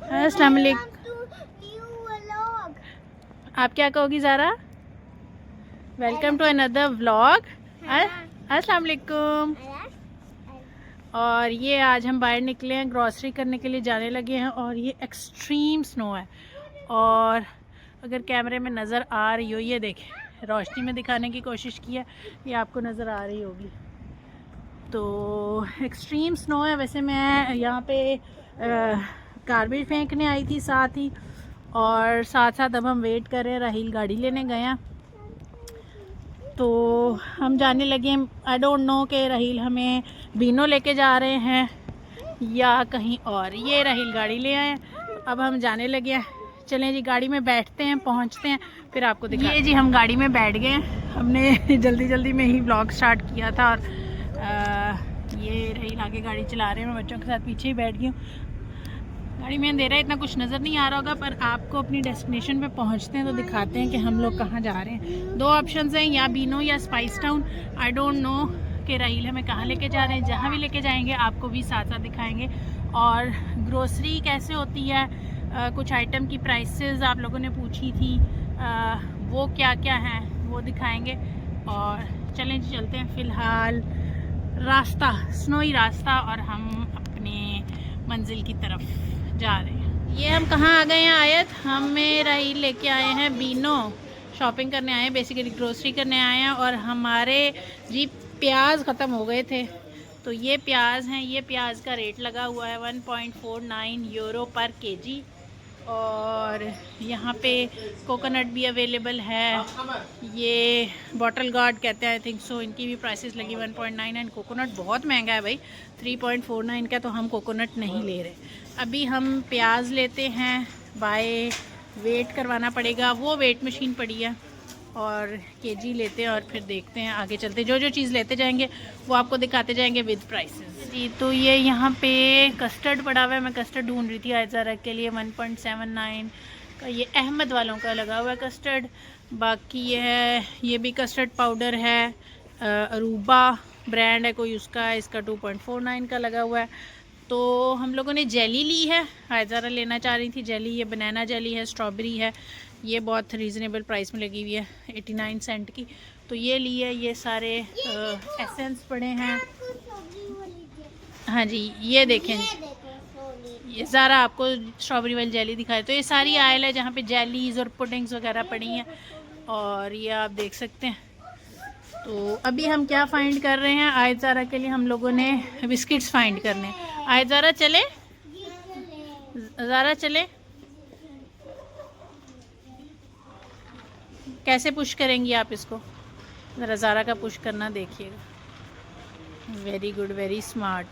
अस्सलाम वालेकुम। आप क्या कहोगी Zara? Welcome to another vlog. अस्सलाम वालेकुम। और ये आज हम बाहर निकले हैं, ग्रॉसरी करने के लिए जाने लगे हैं और ये एक्सट्रीम स्नो है। और अगर कैमरे में नज़र आ रही हो, ये देखें, रोशनी में दिखाने की कोशिश की है, ये आपको नज़र आ रही होगी। तो एक्सट्रीम स्नो है। वैसे मैं यहाँ पे गार्बेज फेंकने आई थी साथ ही, और साथ साथ अब हम वेट कर रहे हैं, राहील गाड़ी लेने गए हैं तो हम जाने लगे। आई डोंट नो कि राहील हमें बीनो लेके जा रहे हैं या कहीं और। ये राहील गाड़ी ले आए, अब हम जाने लगे हैं। चलें जी, गाड़ी में बैठते हैं, पहुंचते हैं, फिर आपको दिखाते हैं। ये जी हम गाड़ी में बैठ गए हैं। हमने जल्दी जल्दी में ही व्लॉग स्टार्ट किया था और ये राहील आगे गाड़ी चला रहे हैं, मैं बच्चों के साथ पीछे ही बैठ गई हूँ। गाड़ी में अंधेरा, इतना कुछ नज़र नहीं आ रहा होगा, पर आपको अपनी डेस्टिनेशन पे पहुंचते हैं तो दिखाते हैं कि हम लोग कहाँ जा रहे हैं। दो ऑप्शंस हैं, या बीनो या spice town. I don't know कि राहील हमें कहाँ लेके जा रहे हैं। जहाँ भी लेके जाएंगे आपको भी साथ साथ दिखाएंगे। और ग्रोसरी कैसे होती है, कुछ आइटम की प्राइसेस आप लोगों ने पूछी थी, वो क्या क्या हैं वो दिखाएंगे। और चलें जी, चलते हैं। फ़िलहाल रास्ता स्नोई रास्ता और हम अपने मंजिल की तरफ जा रहे हैं। ये हम कहाँ आ गए हैं आयत? हमें राहील लेके आए हैं बीनो, शॉपिंग करने आए हैं, बेसिकली ग्रोसरी करने आए हैं। और हमारे जी प्याज ख़त्म हो गए थे, तो ये प्याज हैं। ये प्याज का रेट लगा हुआ है 1.49 यूरो पर केजी। और यहाँ पे कोकोनट भी अवेलेबल है, ये बॉटल गार्ड कहते हैं, आई थिंक सो। इनकी भी प्राइसेस लगी 1.9। एंड कोकोनट बहुत महंगा है भाई, 3.49 का, तो हम कोकोनट नहीं ले रहे। अभी हम प्याज लेते हैं, बाय वेट करवाना पड़ेगा, वो वेट मशीन पड़ी है, और केजी लेते हैं और फिर देखते हैं आगे चलते। जो जो चीज़ लेते जाएंगे वो आपको दिखाते जाएंगे विद प्राइसेस जी। तो ये यहाँ पे कस्टर्ड पड़ा हुआ है, मैं कस्टर्ड ढूंढ रही थी आयज़ारा के लिए। 1.79 का ये अहमद वालों का लगा हुआ है कस्टर्ड। बाकी ये भी कस्टर्ड पाउडर है, अरूबा ब्रांड है कोई उसका, इसका 2.49 का लगा हुआ है। तो हम लोगों ने जेली ली है, आयज़ारा लेना चाह रही थी जेली। ये बनाना जेली है, स्ट्रॉबेरी है, ये बहुत रीज़नेबल प्राइस में लगी हुई है, 89 सेंट की, तो ये ली है। ये सारे एसेंस पड़े हैं। हाँ जी, ये देखें, ये ज़रा आपको स्ट्रॉबेरी वाली जेली दिखाए। तो ये सारी आयल है जहाँ पे जेलीज़ और पुडिंग्स वगैरह पड़ी हैं, और ये आप देख सकते हैं। तो अभी हम क्या फ़ाइंड कर रहे हैं, आयज़ारा के लिए हम लोगों ने बिस्किट्स फ़ाइंड करने। आयज़ारा चले, ज़ारा चले, कैसे पुश करेंगी आप इसको? ज़रा ज़ारा का पुश करना देखिएगा। Very good, very smart.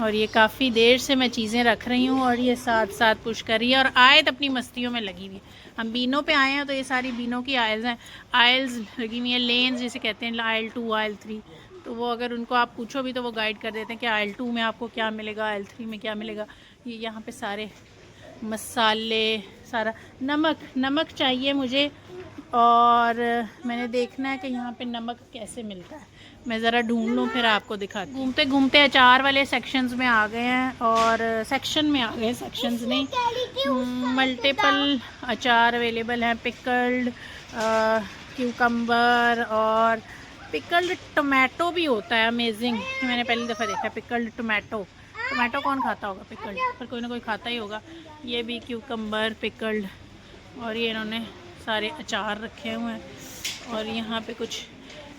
और ये काफ़ी देर से मैं चीज़ें रख रही हूँ और ये साथ साथ पुश कर रही है, और आयत अपनी मस्तियों में लगी हुई है। हम बीनो पे आए हैं तो ये सारी बीनो की आयल्स हैं, आयल्स लगी हुई हैं, लेन्स जिसे कहते हैं, आयल 2 आयल 3। तो वो अगर उनको आप पूछो भी तो वो गाइड कर देते हैं कि आयल 2 में आपको क्या मिलेगा, आयल 3 में क्या मिलेगा। ये यहाँ पे सारे मसाले, सारा नमक चाहिए मुझे, और मैंने देखना है कि यहाँ पे नमक कैसे मिलता है। मैं ज़रा ढूंढ लूँ फिर आपको दिखाती हूँ। घूमते घूमते अचार वाले सेक्शंस में आ गए हैं, और सेक्शन में आ गए, सेक्शंस नहीं, मल्टीपल अचार अवेलेबल हैं। पिकल्ड क्यूकम्बर और पिकल्ड टोमेटो भी होता है, अमेजिंग। मैंने पहली दफ़ा देखा पिकल्ड टोमेटो। टोमेटो कौन खाता होगा पिकल्ड, पर कोई ना कोई खाता ही होगा। ये भी क्यूकम्बर पिकल्ड, और ये इन्होंने सारे अचार रखे हुए हैं। और यहाँ पे कुछ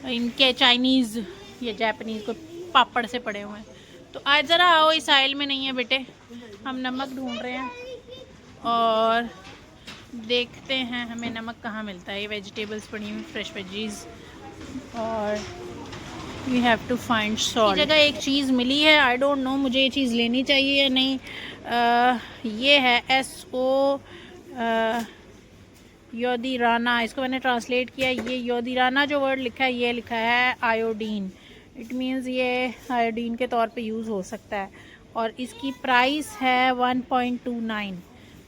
इनके चाइनीज़ या जापानीज़ को पापड़ से पड़े हुए हैं। तो आज ज़रा आओ, इस आइल में नहीं है बेटे, हम नमक ढूंढ रहे हैं और देखते हैं हमें नमक कहाँ मिलता है। ये वेजिटेबल्स पड़ी हुई, फ्रेश वेजीज, और we have to find salt. जगह एक चीज़ मिली है, आई डोंट नो मुझे ये चीज़ लेनी चाहिए या नहीं। ये है SO योदीराना, इसको मैंने ट्रांसलेट किया। ये योदीराना जो वर्ड लिखा है, ये लिखा है आयोडीन। इट मीन्स ये आयोडीन के तौर पे यूज़ हो सकता है, और इसकी प्राइस है 1.29।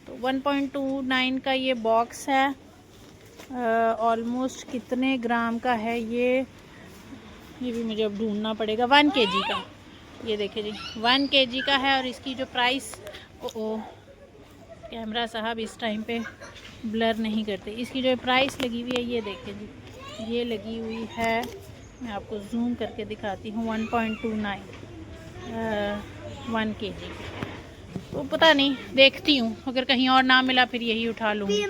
तो 1.29 का ये बॉक्स है। ऑलमोस्ट कितने ग्राम का है ये भी मुझे अब ढूंढना पड़ेगा। 1 kg का, ये देखिए जी 1 kg का है, और इसकी जो प्राइस, ओ कैमरा साहब इस टाइम पे ब्लर नहीं करते। इसकी जो प्राइस लगी हुई है ये देखें जी, ये लगी हुई है, मैं आपको जूम करके दिखाती हूँ, 1.29 1 kg। तो पता नहीं, देखती हूँ, अगर कहीं और ना मिला फिर यही उठा लूँगी।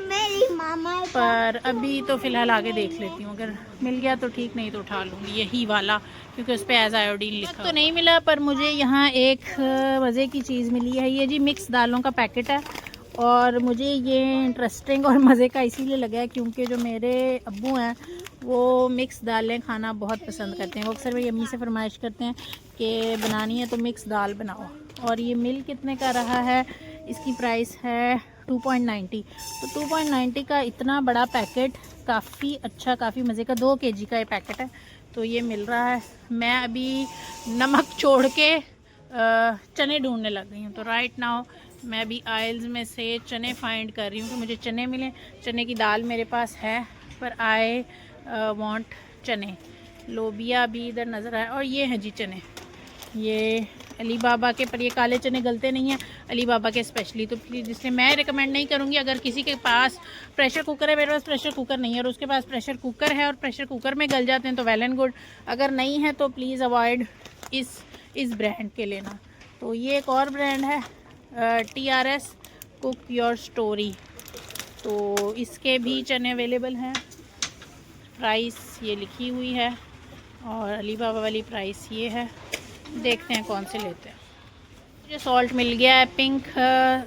पर अभी तो फ़िलहाल आगे देख लेती हूँ, अगर मिल गया तो ठीक, नहीं तो उठा लूँगी यही वाला, क्योंकि उस पर एज आयोडीन लिखा तो नहीं मिला। पर मुझे यहाँ एक मज़े की चीज़ मिली है, ये जी मिक्स दालों का पैकेट है। और मुझे ये इंटरेस्टिंग और मज़े का इसीलिए लगा है क्योंकि जो मेरे अब्बू हैं वो मिक्स दालें खाना बहुत पसंद करते हैं। वो अक्सर मेरी अम्मी से फरमाइश करते हैं कि बनानी है तो मिक्स दाल बनाओ। और ये मिल कितने का रहा है, इसकी प्राइस है 2.90। तो 2.90 का इतना बड़ा पैकेट काफ़ी अच्छा, काफ़ी मज़े का, 2 kg का ये पैकेट है। तो ये मिल रहा है। मैं अभी नमक छोड़ के चने ढूंढने लग गई हूँ। तो राइट नाउ मैं अभी आइल्स में से चने फाइंड कर रही हूँ कि मुझे चने मिलें। चने की दाल मेरे पास है पर आई वांट चने। लोबिया भी इधर नज़र आए। और ये हैं जी चने, ये अली बाबा के, पर ये काले चने गलते नहीं हैं, अली बाबा के स्पेशली। तो प्लीज़, इसलिए मैं रिकमेंड नहीं करूँगी। अगर किसी के पास प्रेशर कुकर है, मेरे पास प्रेशर कुकर नहीं है, और उसके पास प्रेशर कुकर है और प्रेशर कुकर में गल जाते हैं तो वेल एंड गुड। अगर नहीं है तो प्लीज़ अवॉइड इस ब्रांड के लेना। तो ये एक और ब्रांड है TRS कुक योर स्टोरी। तो इसके भी चने अवेलेबल हैं, प्राइस ये लिखी हुई है, और अली बाबा वाली प्राइस ये है। देखते हैं कौन से लेते हैं। मुझे सॉल्ट मिल गया है, पिंक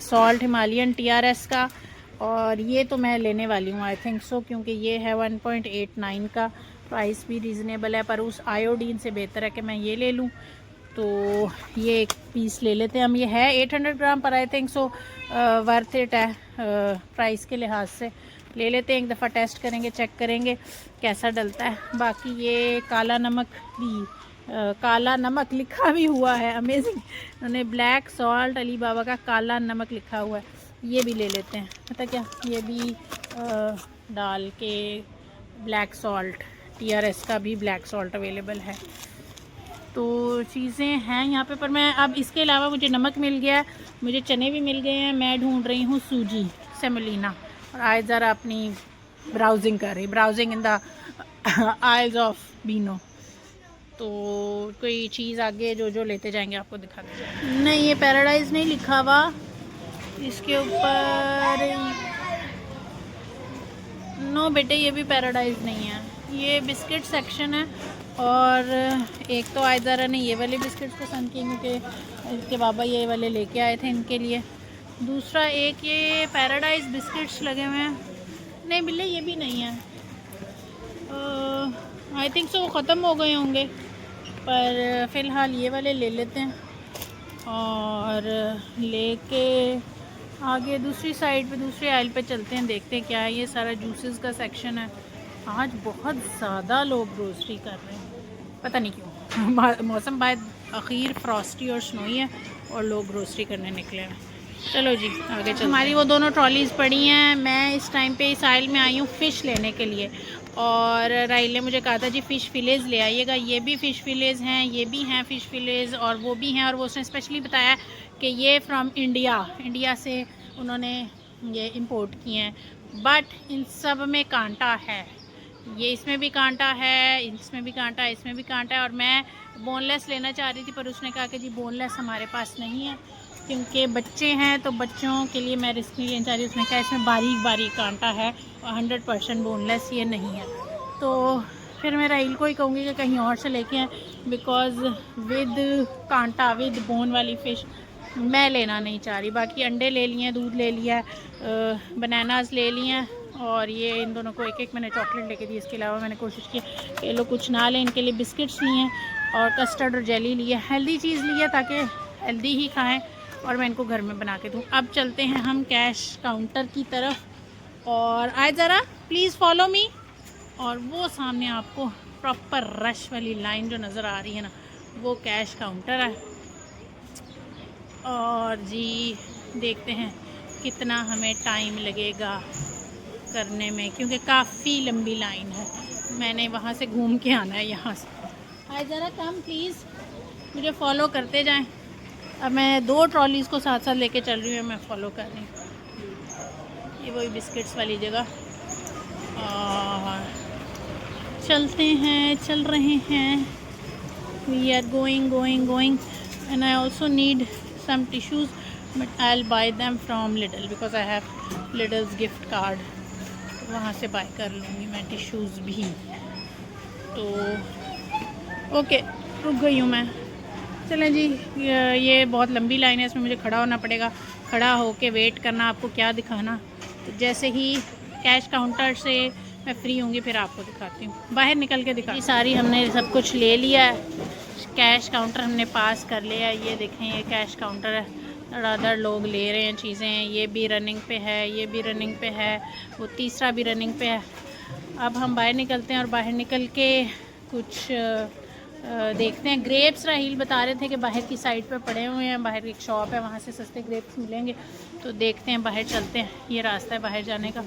सॉल्ट हिमालयन TRS का, और ये तो मैं लेने वाली हूँ आई थिंक सो, क्योंकि ये है 1.89 का, प्राइस भी रीज़नेबल है। पर उस आयोडीन से बेहतर है कि मैं ये ले लूँ। तो ये एक पीस ले लेते हैं हम। ये है 800 ग्राम, पर I think so worth it है प्राइस के लिहाज से। ले लेते हैं, एक दफ़ा टेस्ट करेंगे, चेक करेंगे कैसा डलता है। बाकी ये काला नमक भी, काला नमक लिखा भी हुआ है, अमेजिंग। उन्होंने ब्लैक सॉल्ट अली बाबा का काला नमक लिखा हुआ है, ये भी ले लेते हैं। पता क्या, ये भी डाल के ब्लैक सॉल्ट, TRS का भी ब्लैक सॉल्ट अवेलेबल है। तो चीज़ें हैं यहाँ पे। पर मैं अब इसके अलावा, मुझे नमक मिल गया है, मुझे चने भी मिल गए हैं, मैं ढूंढ रही हूँ सूजी सेमोलिना। और आज ज़रा अपनी ब्राउजिंग कर रही, browsing in the eyes of बीनो। तो कोई चीज़ आगे जो लेते जाएंगे आपको दिखा देंगे। नहीं, ये पैराडाइज नहीं लिखा हुआ इसके ऊपर। नो बेटे, ये भी पैराडाइज नहीं है, ये बिस्किट सेक्शन है। और एक तो आयदारा ने ये वाले बिस्किट्स पसंद किए क्योंकि इसके बाबा ये वाले लेके आए थे इनके लिए। दूसरा एक ये पैराडाइज बिस्किट्स लगे हुए हैं। नहीं बिल्ले, ये भी नहीं है, आई थिंक सो वो ख़त्म हो गए होंगे। पर फ़िलहाल ये वाले ले लेते हैं, और लेके आगे दूसरी साइड पे, दूसरी आइल पे चलते हैं, देखते हैं क्या है। ये सारा जूसेस का सेक्शन है। आज बहुत ज़्यादा लोग ग्रोसरी कर रहे हैं, पता नहीं क्यों। मौसम बाद आखिर फ्रॉस्टी और स्नोई है और लोग ग्रोसरी करने निकले हैं। चलो जी आगे चलो। हमारी वो दोनों ट्रॉलीज़ पड़ी हैं। मैं इस टाइम पे इस आइल में आई हूँ फ़िश लेने के लिए, और राइल ने मुझे कहा था जी फ़िश फिलेज़ ले आइएगा। ये भी फ़िश फिलेज़ हैं, ये भी हैं फ़िश फिलेज़, और वो भी हैं। और वो उसने स्पेशली बताया कि ये फ्रॉम इंडिया से उन्होंने ये इंपोर्ट किए हैं। बट इन सब में कांटा है, ये इसमें भी कांटा है, इसमें भी कांटा है, इसमें भी कांटा है। और मैं बोनलेस लेना चाह रही थी, पर उसने कहा कि जी बोनलेस हमारे पास नहीं है क्योंकि बच्चे हैं, तो बच्चों के लिए मैं रिस्क नहीं लेना चाह रही। उसने कहा इसमें बारीक बारीक कांटा है और 100% बोनलेस ये नहीं है। तो फिर मैं राइल को ही कहूँगी कि कहीं और से लेके आए, बिकॉज़ विद कांटा, विद बोन वाली फ़िश मैं लेना नहीं चाह रही। बाकी अंडे ले लिए हैं, दूध ले लिया है, बनानास ले लिए हैं, और ये इन दोनों को एक मैंने चॉकलेट लेके दी। इसके अलावा मैंने कोशिश की कि ये लोग कुछ ना लें, इनके लिए बिस्किट्स लिए और कस्टर्ड और जेली लिए, हेल्दी चीज़ लिए ताकि हेल्दी ही खाएं और मैं इनको घर में बना के दूँ। अब चलते हैं हम कैश काउंटर की तरफ, और आए ज़रा प्लीज़ फॉलो मी। और वो सामने आपको प्रॉपर रश वाली लाइन जो नज़र आ रही है ना, वो कैश काउंटर है। और जी देखते हैं कितना हमें टाइम लगेगा करने में, क्योंकि काफ़ी लंबी लाइन है। मैंने वहाँ से घूम के आना है यहाँ से। आए ज़रा कम प्लीज़, मुझे फॉलो करते जाएं। अब मैं 2 ट्रॉलीज़ को साथ साथ लेके चल रही हूँ, मैं फॉलो कर रही हूँ। ये वही बिस्किट्स वाली जगह। और चल रहे हैं। We are going and I also need some tissues, but I'll buy them from Lidl because I have Lidl's gift card. वहाँ से बाय कर लूँगी मैं टिश्यूज़ भी। तो ओके, रुक गई हूँ मैं। चलें जी, ये बहुत लंबी लाइन है, इसमें मुझे खड़ा होना पड़ेगा। खड़ा होके वेट करना, आपको क्या दिखाना। तो जैसे ही कैश काउंटर से मैं फ्री होंगी फिर आपको दिखाती हूँ। बाहर निकल के दिखा। सारी हमने सब कुछ ले लिया है, कैश काउंटर हमने पास कर लिया है। ये देखें, ये कैश काउंटर है, अदर लोग ले रहे हैं चीज़ें। ये भी रनिंग पे है, ये भी रनिंग पे है, वो तीसरा भी रनिंग पे है। अब हम बाहर निकलते हैं और बाहर निकल के कुछ देखते हैं। ग्रेप्स राहील बता रहे थे कि बाहर की साइड पे पड़े हुए हैं, बाहर एक शॉप है, वहाँ से सस्ते ग्रेप्स मिलेंगे। तो देखते हैं, बाहर चलते हैं। ये रास्ता है बाहर जाने का।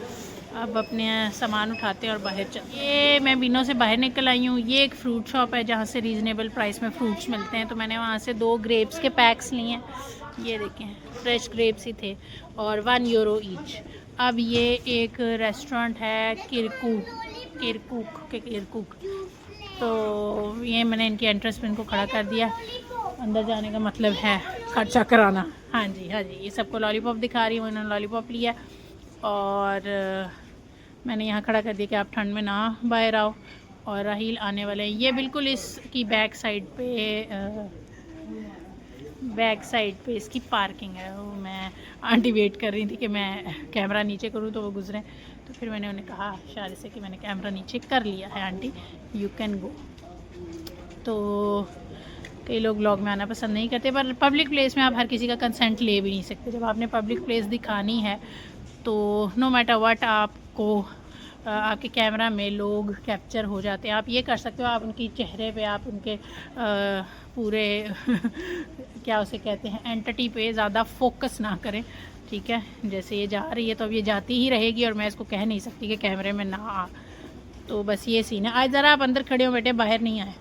अब अपने सामान उठाते हैं और बाहर चलते हैं। ये मैं बिनो से बाहर निकल आई हूँ। ये एक फ़्रूट शॉप है जहाँ से रीज़नेबल प्राइस में फ़्रूट्स मिलते हैं। तो मैंने वहाँ से 2 ग्रेप्स के पैक्स लिए हैं। ये देखें, फ्रेश ग्रेप्स ही थे और €1 ईच। अब ये एक रेस्टोरेंट है किरकुक। तो ये मैंने इनकी एंट्रेंस पे इनको खड़ा कर दिया। अंदर जाने का मतलब है खर्चा कराना। हाँ जी, ये सबको लॉलीपॉप दिखा रही हूँ। इन्होंने लॉलीपॉप लिया और मैंने यहाँ खड़ा कर दिया कि आप ठंड में ना बाहर आओ। और राहील आने वाले हैं। ये बिल्कुल इसकी बैक साइड पे इसकी पार्किंग है। वो मैं आंटी वेट कर रही थी कि मैं कैमरा नीचे करूँ तो वो गुजरें, तो फिर मैंने उन्हें कहा इशारे से कि मैंने कैमरा नीचे कर लिया है आंटी, यू कैन गो। तो कई लोग व्लॉग में आना पसंद नहीं करते, पर पब्लिक प्लेस में आप हर किसी का कंसेंट ले भी नहीं सकते। जब आपने पब्लिक प्लेस दिखानी है तो नो मैटर व्हाट आपको आपके कैमरा में लोग कैप्चर हो जाते हैं। आप ये कर सकते हो, आप उनकी चेहरे पे, आप उनके पूरे क्या उसे कहते हैं, एंटिटी पे ज़्यादा फोकस ना करें, ठीक है। जैसे ये जा रही है तो अब ये जाती ही रहेगी और मैं इसको कह नहीं सकती कि कैमरे में ना आ। तो बस ये सीन है। आज ज़रा आप अंदर खड़े हो बेटे, बाहर नहीं आए,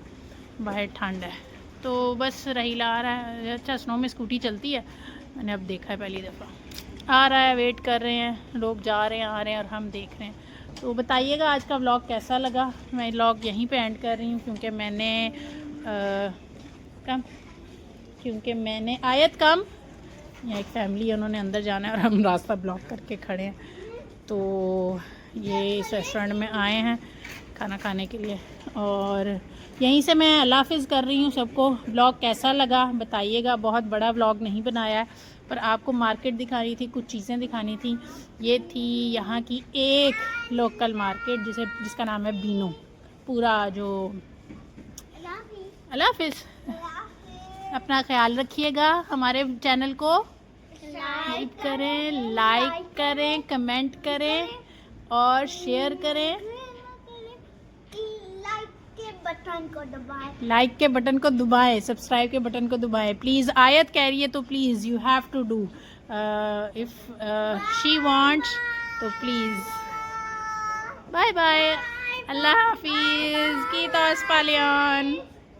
बाहर ठंड है। तो बस रहीला आ रहा है। अच्छा, स्नो में स्कूटी चलती है, मैंने अब देखा है पहली दफ़ा। आ रहा है, वेट कर रहे हैं, लोग जा रहे हैं, आ रहे हैं और हम देख रहे हैं। तो बताइएगा आज का व्लॉग कैसा लगा। मैं व्लॉग यहीं पे एंड कर रही हूँ क्योंकि मैंने आयत कम, यहाँ एक फैमिली है, उन्होंने अंदर जाना है और हम रास्ता ब्लॉक करके खड़े हैं। तो ये इस रेस्टोरेंट में आए हैं खाना खाने के लिए और यहीं से मैं अल्लाह हाफ़िज़ कर रही हूँ सबको। व्लॉग कैसा लगा बताइएगा। बहुत बड़ा व्लॉग नहीं बनाया है, पर आपको मार्केट दिखानी थी, कुछ चीज़ें दिखानी थी। ये थी यहाँ की एक लोकल मार्केट जिसका नाम है बीनो। पूरा जो अल्लाह हाफ़िज़, अपना ख्याल रखिएगा। हमारे चैनल को लाइक करें, कमेंट करें और शेयर करें। लाइक के बटन को दबाएं, सब्सक्राइब के बटन को दबाएं प्लीज़। आयत कह रही है तो please you have to do, if she wants तो प्लीज़। बाय बाय, अल्लाह हाफिज़, कीता अस्पालियान।